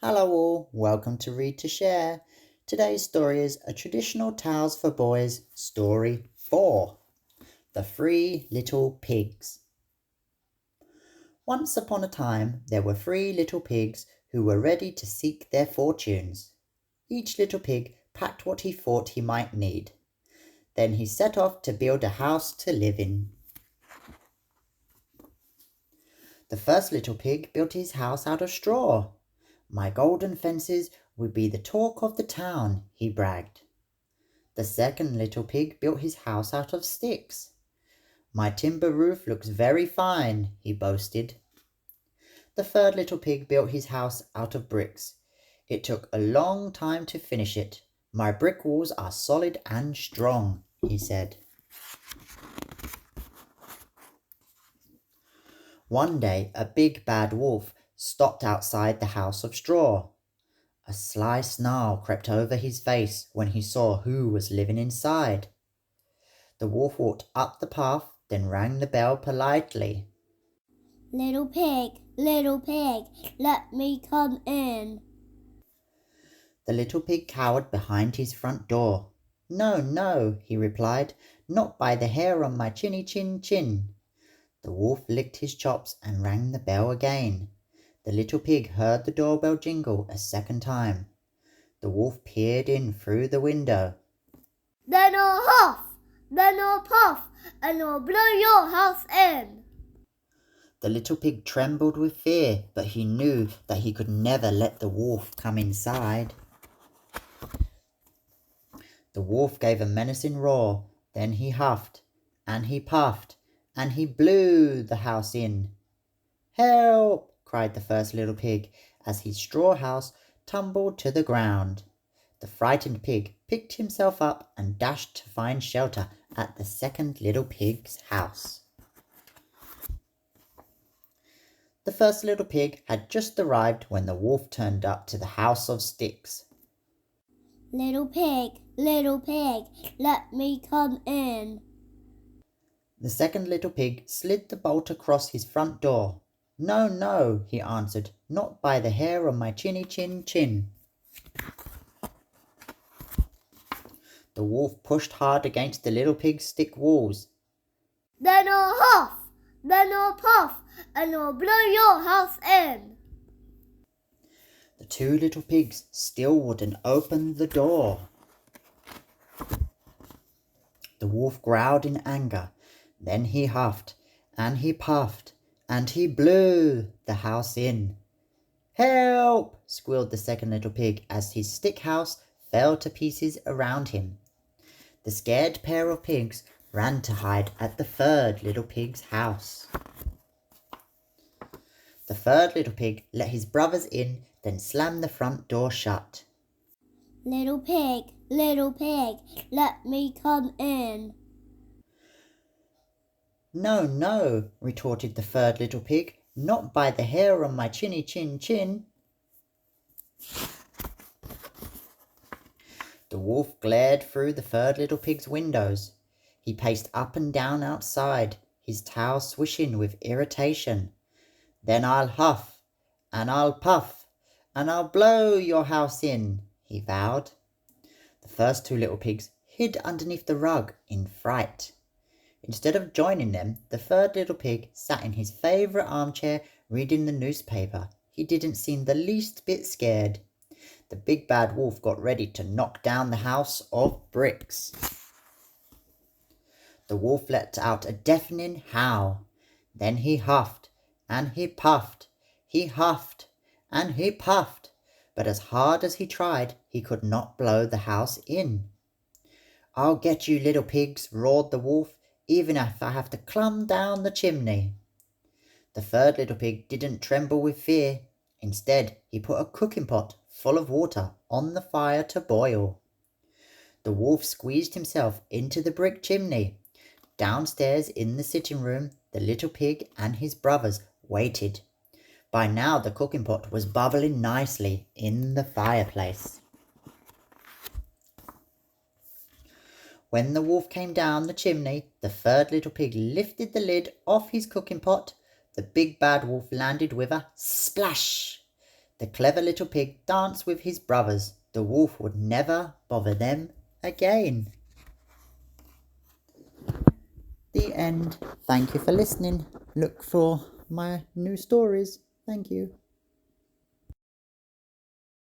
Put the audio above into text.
Hello all, welcome to Read to Share. Today's story is A Traditional Tales for Boys, Story 4, The 3 Little Pigs. Once upon a time there were 3 little pigs who were ready to seek their fortunes. Each little pig packed what he thought he might need. Then he set off to build a house to live in. The first little pig built his house out of straw. "My golden fences would be the talk of the town," he bragged. The second little pig built his house out of sticks. "My timber roof looks very fine," he boasted. The third little pig built his house out of bricks. "It took a long time to finish it. My brick walls are solid and strong," he said. One day a big bad wolf stopped outside the house of straw. A sly snarl crept over his face when he saw who was living inside. The wolf walked up the path, then rang the bell politely. Little pig, let me come in." The little pig cowered behind his front door. "No, no," he replied, "not by the hair on my chinny chin chin." The wolf licked his chops and rang the bell again. The little pig heard the doorbell jingle a second time. The wolf peered in through the window. "Then I'll huff, then I'll puff, and I'll blow your house in." The little pig trembled with fear, but he knew that he could never let the wolf come inside. The wolf gave a menacing roar, then he huffed, and he puffed, and he blew the house in. "Help!" cried the first little pig, as his straw house tumbled to the ground. The frightened pig picked himself up and dashed to find shelter at the second little pig's house. The first little pig had just arrived when the wolf turned up to the house of sticks. Little pig, let me come in." The second little pig slid the bolt across his front door. "No, no," he answered, "not by the hair on my chinny chin chin." The wolf pushed hard against the little pig's stick walls. "Then I'll huff, then I'll puff, and I'll blow your house in." The 2 little pigs still wouldn't open the door. The wolf growled in anger. Then he huffed, and he puffed, and he blew the house in. "Help!" squealed the second little pig as his stick house fell to pieces around him. The scared pair of pigs ran to hide at the third little pig's house. The third little pig let his brothers in, then slammed the front door shut. Little pig, let me come in." "No, no," retorted the third little pig, "not by the hair on my chinny chin chin." The wolf glared through the third little pig's windows. He paced up and down outside, his tail swishing with irritation. "Then I'll huff, and I'll puff, and I'll blow your house in," he vowed. The first 2 little pigs hid underneath the rug in fright. Instead of joining them, the third little pig sat in his favourite armchair reading the newspaper. He didn't seem the least bit scared. The big bad wolf got ready to knock down the house of bricks. The wolf let out a deafening howl. Then he huffed, and he puffed, he huffed, and he puffed, but as hard as he tried, he could not blow the house in. "I'll get you, little pigs," roared the wolf, "even if I have to climb down the chimney." The third little pig didn't tremble with fear. Instead, he put a cooking pot full of water on the fire to boil. The wolf squeezed himself into the brick chimney. Downstairs in the sitting room, the little pig and his brothers waited. By now the cooking pot was bubbling nicely in the fireplace. When the wolf came down the chimney, the third little pig lifted the lid off his cooking pot. The big bad wolf landed with a splash. The clever little pig danced with his brothers. The wolf would never bother them again. The end. Thank you for listening. Look for my new stories. Thank you.